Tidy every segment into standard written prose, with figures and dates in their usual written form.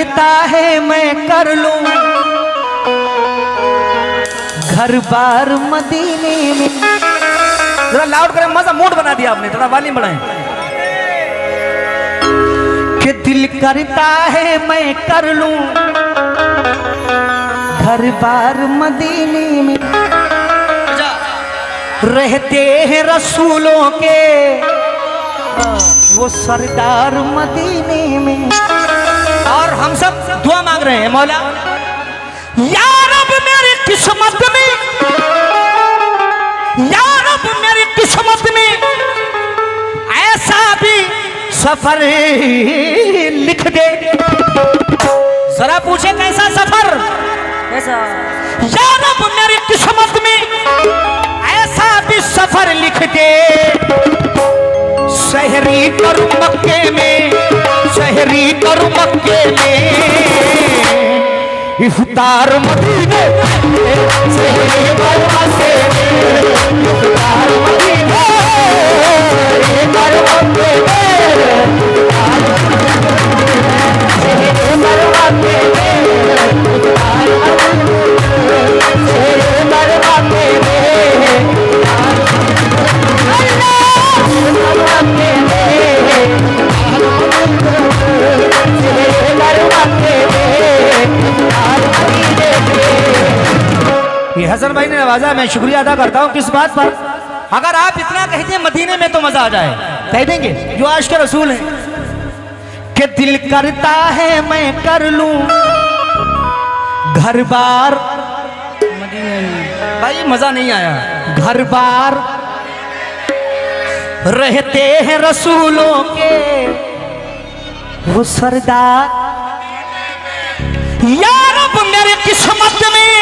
करता है मैं कर लूं घर बार मदीने में। जरा लाउड करें, मजा मूड बना दिया आपने, थोड़ा वॉल्यूम बढ़ाएं। कि दिल करता है मैं कर लूं घर बार मदीने में। रहते हैं रसूलों के वो सरदार मदीने में। और हम सब दुआ मांग रहे हैं, मौला या रब मेरी किस्मत में, या रब मेरी किस्मत में ऐसा भी सफर लिख दे। जरा पूछे कैसा सफर, कैसा? या रब मेरी किस्मत में ऐसा भी सफर लिख दे। शहरी करूं मक्के में, शहरी करूं मक्के में, इफ्तार मदीने शहरी करूं मक्के में, इफ्तार मदीने शहरी करूं मक्के में, शहरी करूं मक्के में, इफ्तार शहरी करूं मक्के में। ये हसन भाई ने नवाजा, मैं शुक्रिया अदा करता हूँ। किस बात पर? अगर आप इतना कहते हैं मदीने में तो मजा आ जाए, कह देंगे जो आज के रसूल हैं कि दिल करता है मैं कर लूं घर बार मदीने में। भाई मजा नहीं आया। घर बार रहते हैं रसूलों के वो सरदार। या रब मेरी किस्मत में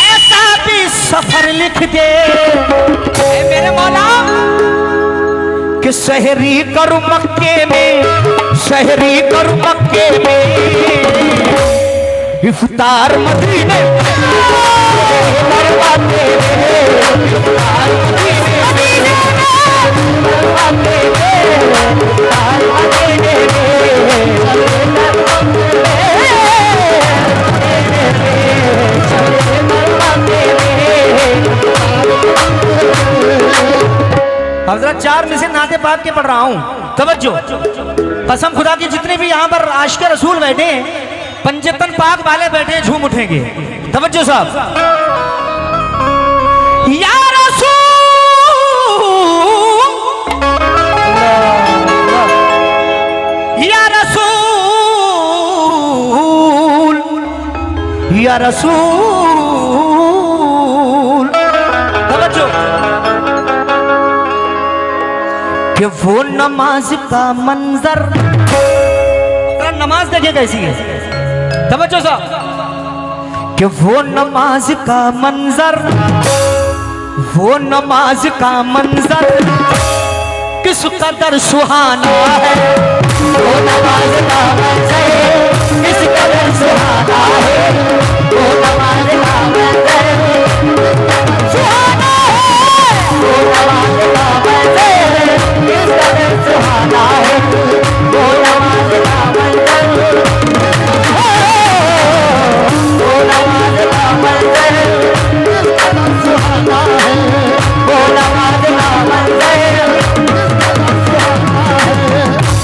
ऐसा भी सफर लिख दे मेरे मौला कि शहरी करूं मक्के में, शहरी करूं मक्के में, इफ्तार मदीने अब जरा 4 में से नाते पाक के पढ़ रहा हूं, तवज्जो। कसम खुदा की जितने भी यहाँ पर आशिक रसूल बैठे हैं, पंजतन पाक वाले बैठे हैं, झूम उठेंगे। तवज्जो साहब। या रसूल, या रसूल, या रसूल। तवज्जो। कि वो नमाज का मंजर, नमाज देखिए कैसी है। तवज्जो साहब। कि वो नमाज का मंजर, वो नमाज का मंजर किस कदर सुहाना है। वो नमाज का मंजर किस कदर सुहाना है। वो नमाज का मंजर सुहाना है। वो नमाज का मंजर किस कदर सुहाना है। वो नमाज का मंजर, वो नमाज का मंजर किस कदर सुहाना है। वो नमाज का मंजर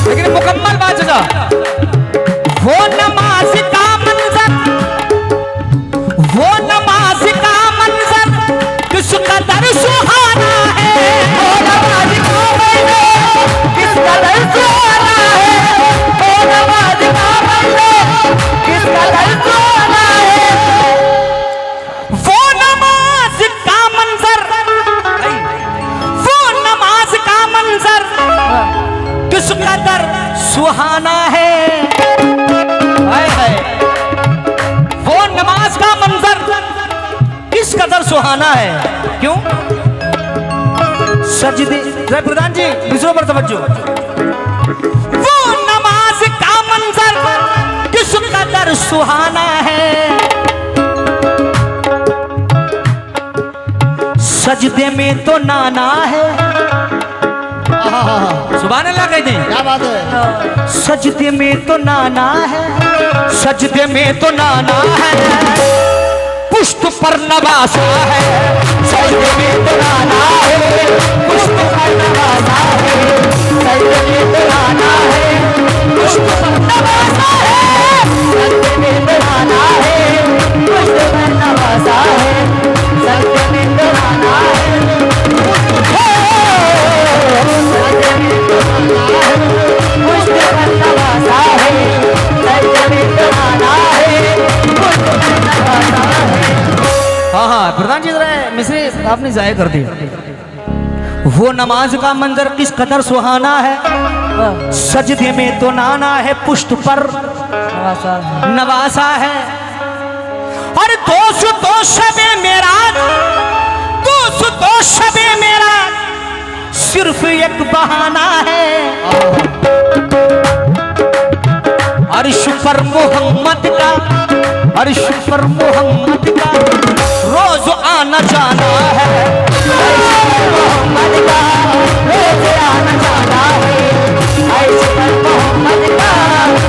लेकिन मुकम्मल बात है। वो नमाज का मंजर, वो नमाज का मंजर किस कदर सुहाना है। वो नमाज का मंजर किस कदर सुहाना है। वो नमाज का मंजर किस कदर सुहाना है। वो नमाज का मंजर, वो नमाज का मंजर किस कदर सुहाना है। हाय हाय। वो नमाज का मंजर किस कदर सुहाना है। क्यों? सजदे, जय प्रधान जी दूसरों पर तवज्जो। वो नमाज का मंजर किस कदर सुहाना है। सजदे में तो नाना है सुभान अल्लाह कहते हैं। क्या बात है। सजदे में तो नाना है, सजदे में तो नाना है, पुष्ट पर नवासा है। सजदे में तो नाना है, पुष्ट पर नवासा है। सजदे में तो नाना है, पुष्ट पर नवासा है। सजदे में तो नाना है, पुष्ट पर नवासा है। सजदे में तो नाना है, सजदे में तो नाना है, पुष्ट पर नवासा है। सजदे में तो नाना है, पुष्ट पर नवासा है। हाँ हाँ प्रधान जी जरा मिश्री आपने जाया कर दिया। वो नमाज का मंजर किस कदर सुहाना है, सजदे में तो नाना है, पुष्ट पर नवासा है। और दोस्त शबे मेरा, दोस्त शबे मेरा सिर्फ एक बहाना है। अर्श पर मोहम्मद का, अर्श पर मोहम्मद का रोज आना जाना है। अर्श पर मोहम्मद का रोज आना जाना है। अर्श पर मोहम्मद का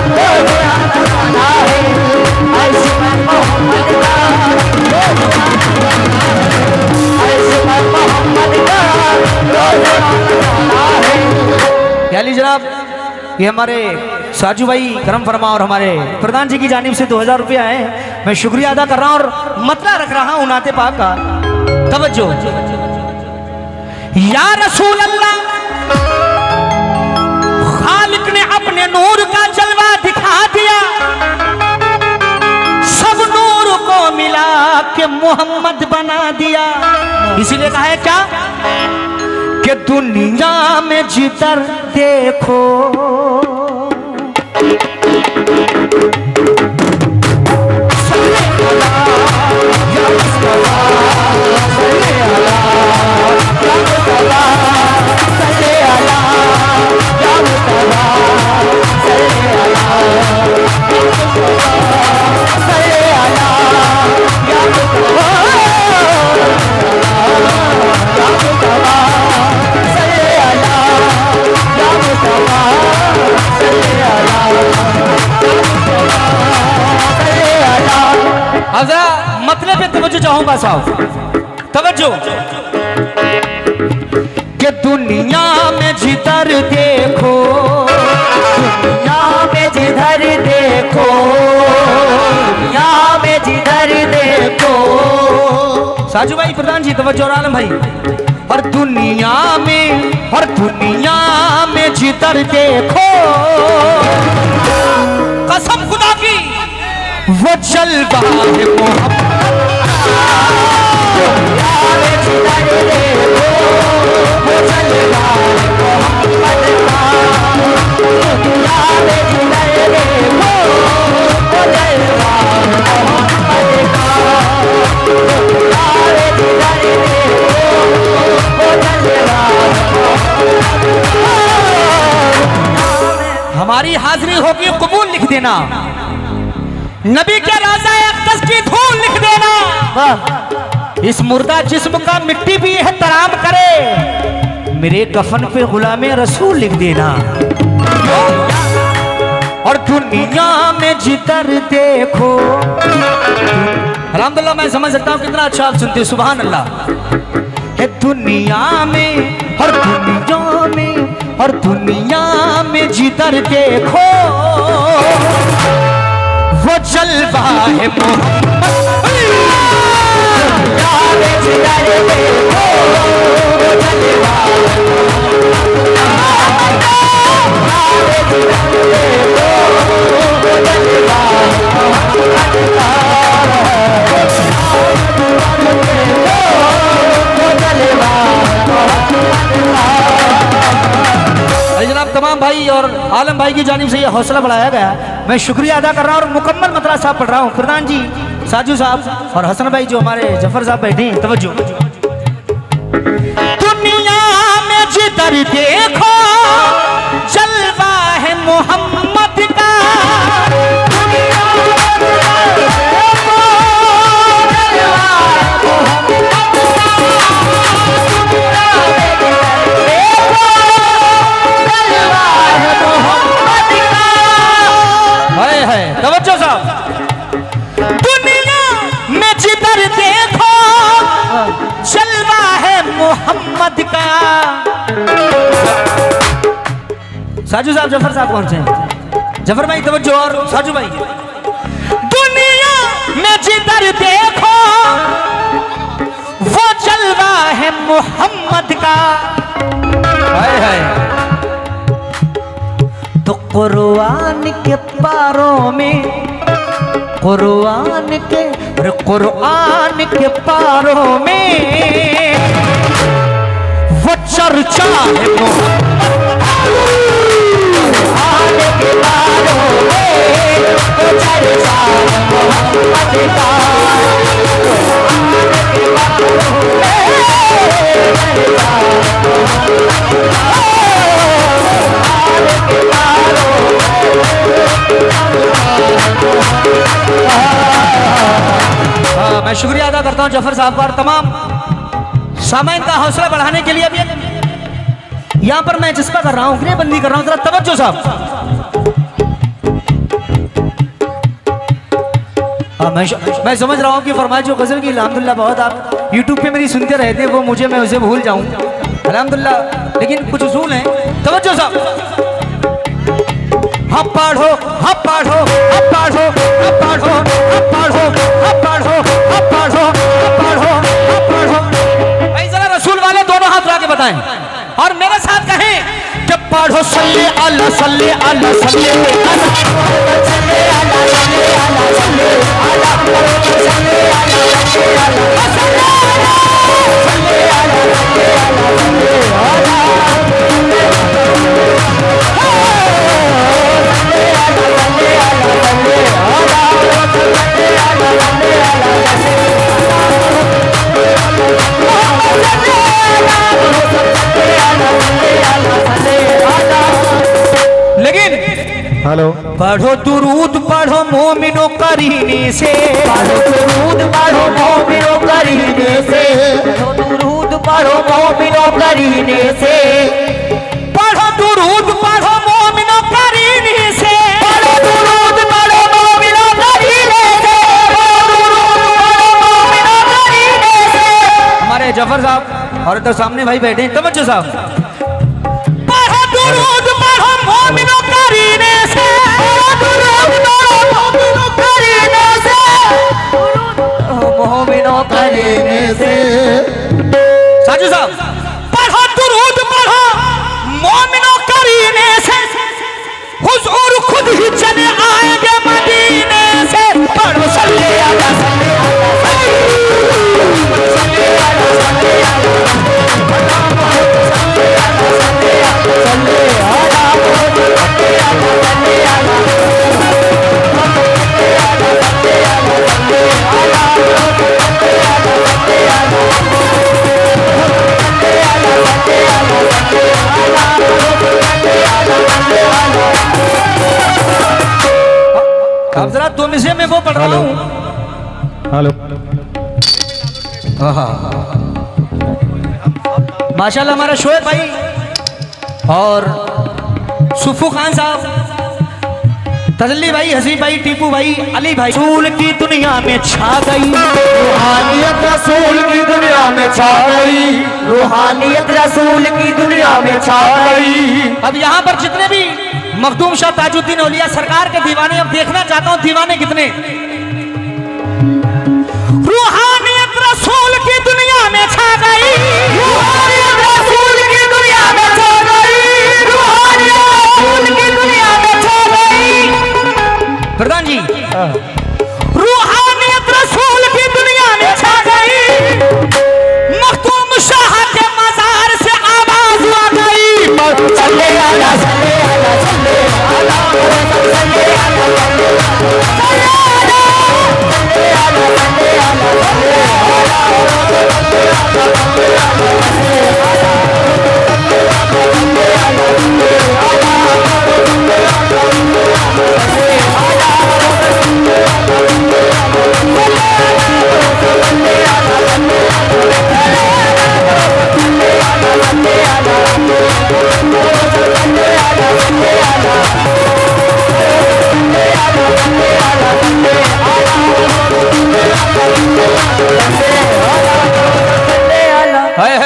रोज आना जाना है। अर्श पर मोहम्मद का रोज आना जाना है। अर्श पर मोहम्मद का रोज आना जाना है। क्या ली जनाब, ये हमारे साजू भाई करम फरमा और हमारे प्रधान जी की जानिब से 2000 रुपये आए हैं। मैं शुक्रिया अदा कर रहा हूँ और मतला रख रहा हूँ नाते पाक का। तवज्जो। या रसूल अल्लाह, खालिक ने अपने नूर का जलवा दिखा दिया, सब नूर को मिला के मोहम्मद बना दिया। इसीलिए कहा है क्या कि दुनिया में जिधर देखो मतलब पे तवज्जो चाहूंगा साहब, तवज्जो। कि दुनिया में जिधर देखो, दुनिया में जिधर देखो, दुनिया में जिधर देखो। साजू भाई प्रधान जी तवज्जो और आलम भाई। और दुनिया में, और दुनिया में जिधर देखो, कसम खुदा की वो जलवा है मोहब्बत। दुनिया में जिधर देखो, वो जलवा है मोहब्बत का। दुनिया में जिधर देखो, वो जलवा है मोहब्बत का। दुनिया में जिधर देखो, वो जलवा है। हमारी हाजिरी होगी कबूल लिख देना, नबी के राजा अक़दस की धूल लिख देना। इस मुर्दा जिस्म का मिट्टी भी एहतराम करे, मेरे कफन पे गुलामे रसूल लिख देना। और दुनिया में जिधर देखो, अलहम्दुलिल्लाह मैं समझ सकता हूँ कितना अच्छा आप सुनते हो। सुभान अल्लाह। है दुनिया में, और दुनिया में, और दुनिया में जिधर देखो, वो जलवा है मोहम्मद। दुनिया में जिधर देखो, वो जलवा है मोहम्मद। दुनिया में जिधर देखो, वो जलवा है मोहम्मद। जनाब तमाम भाई और आलम भाई की जानिब से ये हौसला बढ़ाया गया, मैं शुक्रिया अदा कर रहा हूँ और मुकम्मल मतला साहब पढ़ रहा हूँ। प्रधान जी, साजू साहब और हसन भाई जो हमारे जफर साहब बैठे हैं, तवज्जो। दुनिया में जिधर देखो जलवा है मोहम्मद का। दुनिया में जिधर देखो जलवा है मोहम्मद का। दुनिया में जिधर देखो साजू साहब, जफर साहब कौन से हैं? जफर भाई तवज्जो, और साजू भाई। दुनिया में जिधर देखो वो जलवा है मोहम्मद का। हाय हाय। तो कुरान के पारों में, कुरान के पारों में वो चर्चा है कुरान के पारों में वो चर्चा है मोहम्मद का। मैं शुक्रिया अदा करता हूं जफर साहब का और तमाम सामाइन का हौसला बढ़ाने के लिए। अभी यहां पर मैं जिसका कर रहा हूं, गृहबंदी कर रहा हूं, जरा तवज्जो साहब। मैं समझ रहा हूं कि फरमाइश जो गजल की अल्हम्दुलिल्लाह बहुत आप यूट्यूब पे मेरी सुनते रहते, वो मुझे, मैं उसे भूल जाऊं अल्हम्दुलिल्लाह, लेकिन कुछ उसूल हैं। तवज्जो साहब। हम पढ़ो, हम पढ़ो, हम पढ़ो, हम पढ़ो, हम पढ़ो, हम पढ़ो, हम पढ़ो, हम पढ़ो, हम पढ़ो। भाई जरा रसूल वाले दोनों हाथ उठा के बताएं और मेरे साथ कहें कि पढ़ो सल्ले अला सल्ले अला सल्ले अला सल्ले अला सल्ले अला सल्ले अला सल्ले अला सल्ले अला लेकिन हेलो, पढ़ो दुरूद पढ़ो मोमिनो करीने से, पढ़ो दुरूद पढ़ो मोमिनो करीने से, पढ़ो दुरूद पढ़ो मोमिनो करीने से, पढ़ो दुरूद पढ़ो मोमिनो करीने से, पढ़ो दुरूद पढ़ो मोमिनो करीने से, पढ़ो दुरूद पढ़ो मोमिनो करीने से। हमारे जफर साहब और तो सामने भाई बैठे हैं, तवज्जो साहब। पढ़ो दुरूद पढ़ो मोमिनो करीने से, दुरूद पढ़ो मोमिनो करीने से, मोमिनो करीने से। साजू साहब, पढ़ो दुरूद पढ़ो मोमिनो करीने से, हुजूर खुद ही चले आएंगे मदीने से। पढ़ो सल्ले अला सल्ले अला सल्ले अला सल्ले अला अब जरा दो मिसे में वो पढ़ रहा हूं। हेलो, माशाल्लाह हमारा शोएब भाई और सुफू खान साहब, तजल्ली भाई, हसीब भाई, टीपू भाई, अली भाई। रसूल की दुनिया में छा गई रूहानियत, रसूल की दुनिया में छा गई रूहानियत, रसूल की दुनिया में छा गई। अब यहाँ पर जितने भी मखदूम शाह ताजुद्दीन औलिया सरकार के दीवाने, अब देखना चाहता हूँ दीवाने कितने। रूहानियत रसूल की दुनिया में छा गई, रूहानियत रसूल की दुनिया में छा गई, रूहानियत रसूल की दुनिया में छा गई। प्रधान जी, रूहानियत रसूल की दुनिया में छा गई, मखदूम शाह के मजार से आवाज आ गई। सल्ले अला सल्ले अला सल्ले अला सल्ले अला सल्ले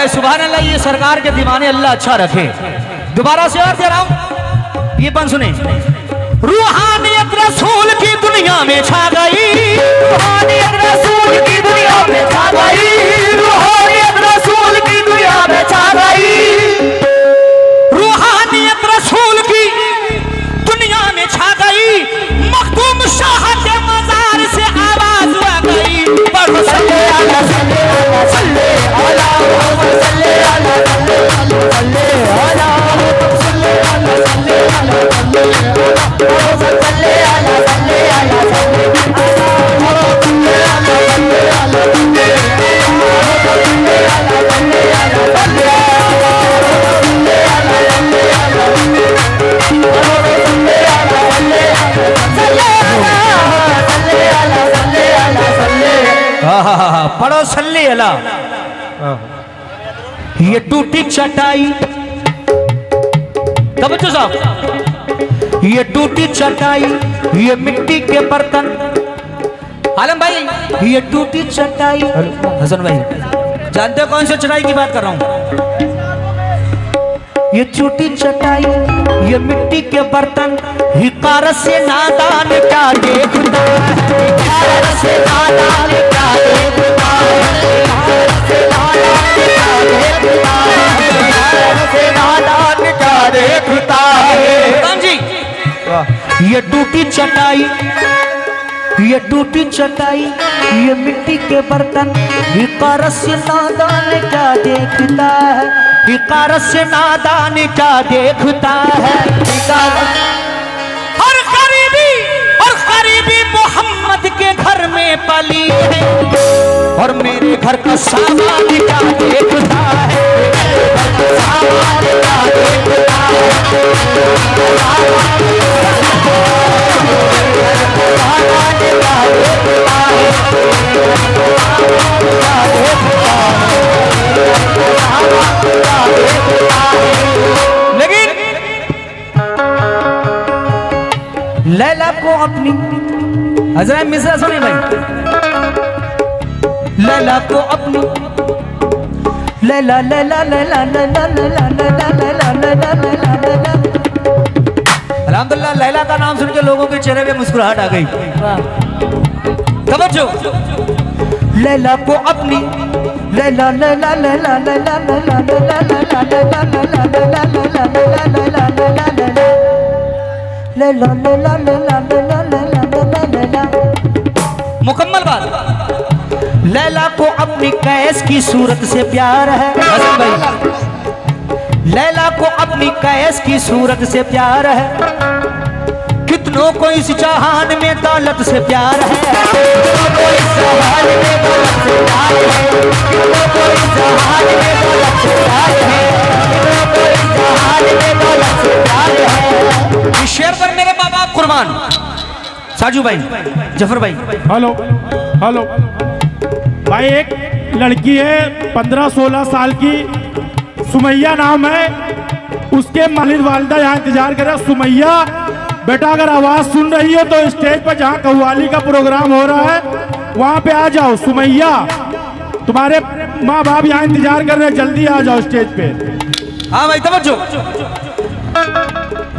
सुभान अल्लाह। ये सरकार के दीवाने, अल्लाह अच्छा रखे। दोबारा से और दे रहा हूं, ये बन सुने। रूहानियत रसूल की दुनिया में छा गई, रूहानियत रसूल की दुनिया में छा गई, रूहानियत रसूल की दुनिया में छा गई, रूहानियत रसूल की दुनिया में छा गई। मखदूम शाह के मजार से आवाज आ गई, पढ़ो सल्ले अला सल्ले अला सल्ले अला सल्ले अला सल्ले अला सल्ले अला सल्ले अला सल्ले अला सल्ले अला पढ़ो सल्ले अला। ये टूटी चटाई, तवज्जो साहब, ये टूटी चटाई, ये मिट्टी के बर्तन। आलम भाई, ये टूटी चटाई, हसन भाई जानते हो कौन सी चटाई की बात कर रहा हूं? ये टूटी चटाई, ये मिट्टी के बर्तन, हिकारत से नादान क्या देखता है, हिकारत से नादान क्या देखता है, हिकारत से नादान क्या देखता है, हिकारत से नादान क्या देखता है। जी ये टूटी चटाई, ये टूटी चटाई, ये मिट्टी के बर्तन, हिकारत से नादान क्या देखता है, हिकारत से नादान क्या देखता है। हर गरीबी मोहम्मद के घर में पली है, और मेरे घर का सामान क्या देखता है, सामान क्या देखता है, लेकिन लैला को अपनी, हजरत मिश्रा सुनिए भाई, लैला को अपनी, लैला लैला लैला लैला लैला लैला लैला लैला लैला। अल्हम्दुलिल्लाह लैला का नाम सुन के लोगों के चेहरे पे मुस्कुराहट आ गई। तवज्जो, लैला को अपनी, लैला लैला लैला लैला लैला लैला लैला लैला लैला लैला लैला लैला लैला। मुकम्मल बात। लैला को अपनी कैस की सूरत से प्यार है, हसन भाई, लैला को अपनी कैस की सूरत से प्यार है, कितनों को इस जहान में दौलत से प्यार है, कितनों को इस जहान में दौलत से प्यार है, कितनों को इस जहान में दौलत से प्यार है, कितनों को इस जहान में दौलत से प्यार है। इस शेर पर मेरे माँ बाप कुर्बान। साजू भाई, जफर भाई। हेलो हेलो भाई, एक लड़की है 15-16 साल की, सुमैया नाम है उसके, मालिद वालिदा यहाँ इंतजार कर रहे हैं। सुमैया बेटा अगर आवाज सुन रही है तो स्टेज पर जहाँ कव्वाली का प्रोग्राम हो रहा है वहाँ पे आ जाओ। सुमैया, तुम्हारे माँ बाप यहाँ इंतजार कर रहे हैं, जल्दी आ जाओ स्टेज पे। हाँ भाई तवज्जो।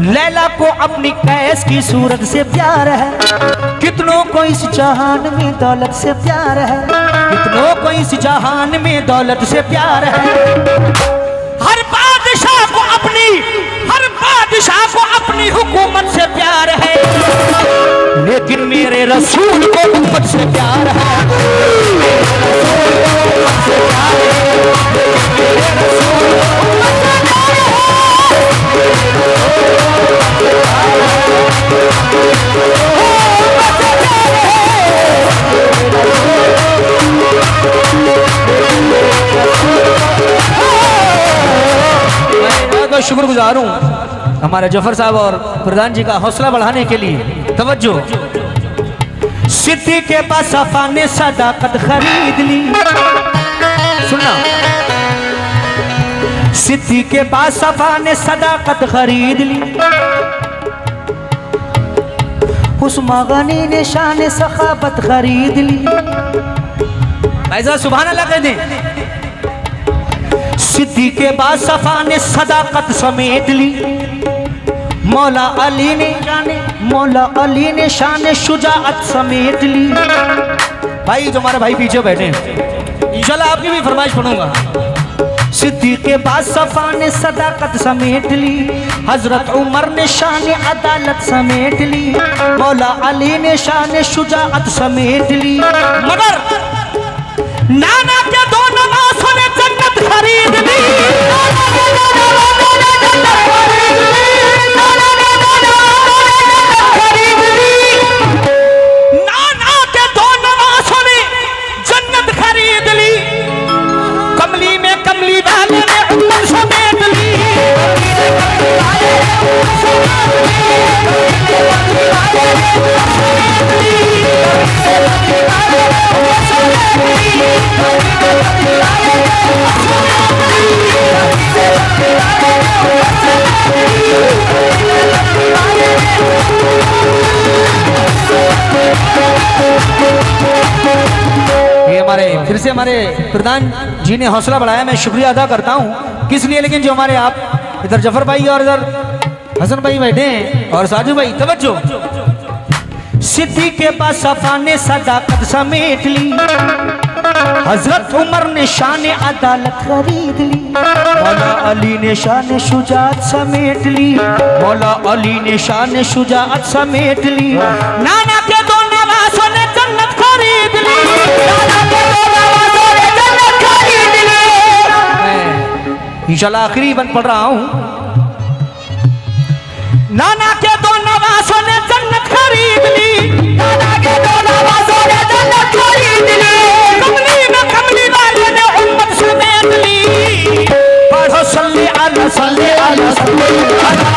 लैला को अपनी कैस की सूरत से प्यार है, कितनों को इस जहान में दौलत से प्यार है, कितनों को इस जहान में दौलत से प्यार है। हर बादशाह को अपनी, हर बादशाह को अपनी हुकूमत से प्यार है, लेकिन मेरे रसूल को उम्मत से प्यार है, मेरे रसूल को उम्मत से प्यार है, मेरे रसूल को उम्मत से प्यार है। मैं शुक्रगुजार हूँ हमारे जफर साहब और प्रधान जी का हौसला बढ़ाने के लिए। तवज्जो, सिद्दीक़ के पास सफा ने सदाकत खरीद ली, सुनना, सिद्दीक़ के पास सफा ने सदाकत खरीद ली, उस्मा गनी ने शान सखाबत खरीद ली। ऐसा सुभान अल्लाह कह दें। सिद्दीक़ के बाद सफा ने सदाकत समेट ली, मौला अली ने शान शुजाअत समेट ली। भाई जो हमारे भाई पीछे बैठे हैं, इंशाल्लाह आपकी भी फरमाइश पढ़ूंगा। सिद्दीक़ बासफ़ा ने सदाकत समेट ली, हजरत उमर ने शान अदालत समेट ली, मौला अली ने शान शुजाअत समेट ली। मगर नाना के दो नवासों ने जन्नत खरीद ली। नाना के दो नवासों ने जन्नत खरीद ली। कमली में कमली वाले ने उम्र समेट ली। ये हमारे फिर से हमारे प्रधान जी ने हौसला बढ़ाया, मैं शुक्रिया अदा करता हूँ। किस लिए? लेकिन जो हमारे आप इधर जफर भाई और इधर हसन भाई बैठे हैं और साजू भाई, तवज्जो। सिद्दीक़ बासफ़ा ने सदाकत समेट ली, हजरत उमर ने शान अदालत खरीद ली, मौला अली ने शान शुजाअत समेट ली, मौला अली ने शान शुजाअत समेट ली। नाना के दो नवासों ने जन्नत खरीद ली। नाना के दो नवासों ने जन्नत खरीद ली। इंशाल्लाह आखिरी बंद पढ़ रहा हूँ। नाना के दो नवासों ने जन्नत खरीद ली। नाना के दो नवासों ने जन्नत खरीद ली। कमली में कमली वाले ने उम्मत समेट ली। पढ़ो सल्ले अला सल्ले अला सल्ले अला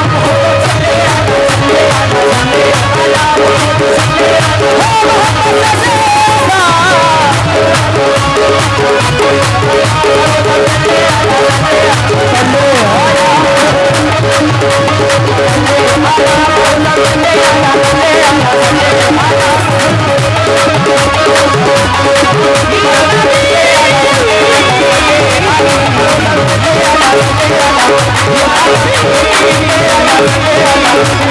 Yeah.